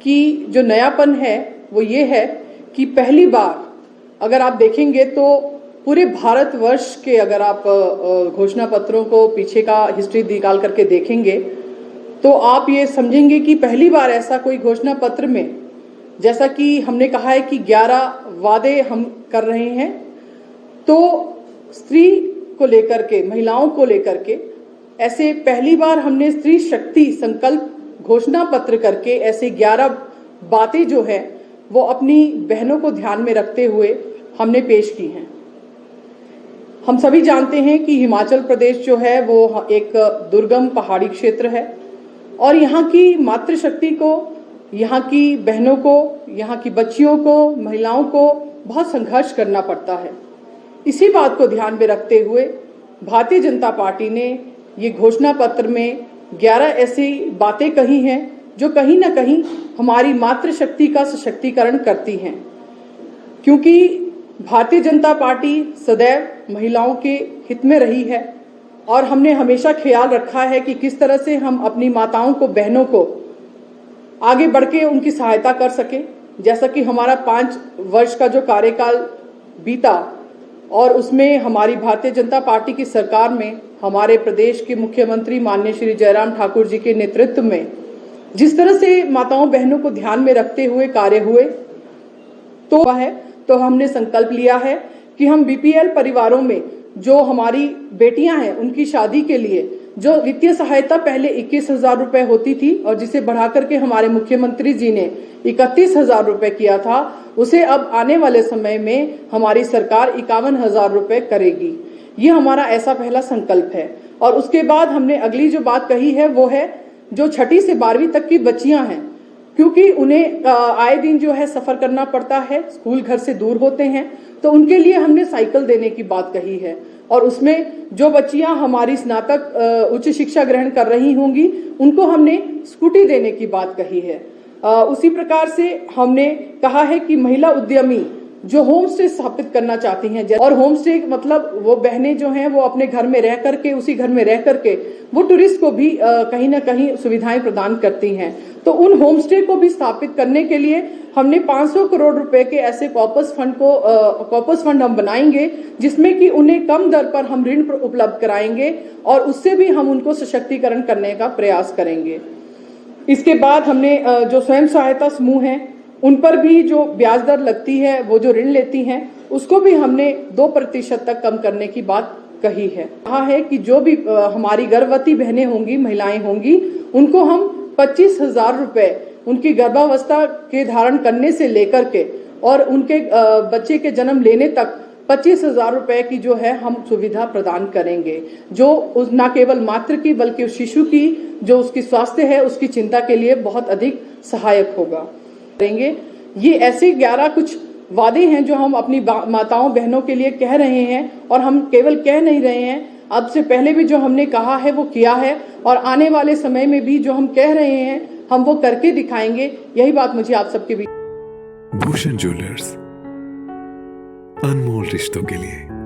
कि जो नयापन है वो ये है कि पहली बार अगर आप देखेंगे तो पूरे भारतवर्ष के अगर आप घोषणा पत्रों को पीछे का हिस्ट्री निकाल करके देखेंगे तो आप ये समझेंगे कि पहली बार ऐसा कोई घोषणा पत्र में, जैसा कि हमने कहा है कि 11 वादे हम कर रहे हैं, तो स्त्री को लेकर के, महिलाओं को लेकर के ऐसे पहली बार हमने स्त्री शक्ति संकल्प घोषणा पत्र करके ऐसे 11 बातें जो है वो अपनी बहनों को ध्यान में रखते हुए हमने पेश की हैं। हम सभी जानते हैं कि हिमाचल प्रदेश जो है वो एक दुर्गम पहाड़ी क्षेत्र है और यहाँ की मातृशक्ति को, यहाँ की बहनों को, यहाँ की बच्चियों को, महिलाओं को बहुत संघर्ष करना पड़ता है। इसी बात को ध्यान में रखते हुए भारतीय जनता पार्टी ने ये घोषणा पत्र में 11 ऐसी बातें कही हैं जो कहीं ना कहीं हमारी मातृशक्ति का सशक्तिकरण करती हैं, क्योंकि भारतीय जनता पार्टी सदैव महिलाओं के हित में रही है और हमने हमेशा ख्याल रखा है कि किस तरह से हम अपनी माताओं को, बहनों को आगे बढ़ के उनकी सहायता कर सके। जैसा कि हमारा 5 वर्ष का जो कार्यकाल बीता और उसमें हमारी भारतीय जनता पार्टी की सरकार में हमारे प्रदेश के मुख्यमंत्री माननीय श्री जयराम ठाकुर जी के नेतृत्व में जिस तरह से माताओं बहनों को ध्यान में रखते हुए कार्य हुए तो हमने संकल्प लिया है कि हम बीपीएल परिवारों में जो हमारी बेटियां हैं उनकी शादी के लिए जो वित्तीय सहायता पहले 21,000 रुपए होती थी और जिसे बढ़ाकर के हमारे मुख्यमंत्री जी ने 31,000 रुपए किया था, उसे अब आने वाले समय में हमारी सरकार 51,000 रुपए करेगी। ये हमारा ऐसा पहला संकल्प है। और उसके बाद हमने अगली जो बात कही है वो है जो 6ठी से 12वीं तक की बच्चियां हैं, क्योंकि उन्हें आए दिन जो है सफर करना पड़ता है, स्कूल घर से दूर होते हैं, तो उनके लिए हमने साइकिल देने की बात कही है। और उसमें जो बच्चियां हमारी स्नातक उच्च शिक्षा ग्रहण कर रही होंगी उनको हमने स्कूटी देने की बात कही है। उसी प्रकार से हमने कहा है कि महिला उद्यमी जो होम स्टे स्थापित करना चाहती हैं, और होम स्टे मतलब वो बहनें जो हैं वो अपने घर में रह करके, उसी घर में रह करके वो टूरिस्ट को भी कहीं ना कहीं सुविधाएं प्रदान करती हैं, तो उन होम स्टे को भी स्थापित करने के लिए हमने 500 करोड़ रुपए के ऐसे कॉर्पस फंड हम बनाएंगे जिसमें कि उन्हें कम दर पर हम ऋण उपलब्ध कराएंगे और उससे भी हम उनको सशक्तिकरण करने का प्रयास करेंगे। इसके बाद हमने जो स्वयं सहायता समूह हैं उन पर भी जो ब्याज दर लगती है, वो जो ऋण लेती हैं, उसको भी हमने 2% तक कम करने की बात कही है। कहा है कि जो भी हमारी गर्भवती बहनें होंगी, महिलाएं होंगी, उनको हम 25,000 रुपए उनकी गर्भावस्था के धारण करने से लेकर के और उनके बच्चे के जन्म लेने तक 25,000 रुपए की जो है हम सुविधा प्रदान करेंगे, जो उस न केवल मातृ की बल्कि उस शिशु की जो उसकी स्वास्थ्य है उसकी चिंता के लिए बहुत अधिक सहायक होगा। करेंगे। ये ऐसे 11 कुछ वादे हैं जो हम अपनी माताओं बहनों के लिए कह रहे हैं और हम केवल कह नहीं रहे हैं, अब से पहले भी जो हमने कहा है वो किया है और आने वाले समय में भी जो हम कह रहे हैं हम वो करके दिखाएंगे। यही बात मुझे आप सबके बीच। भूषण ज्वेलर्स, अनमोल रिश्तों के लिए।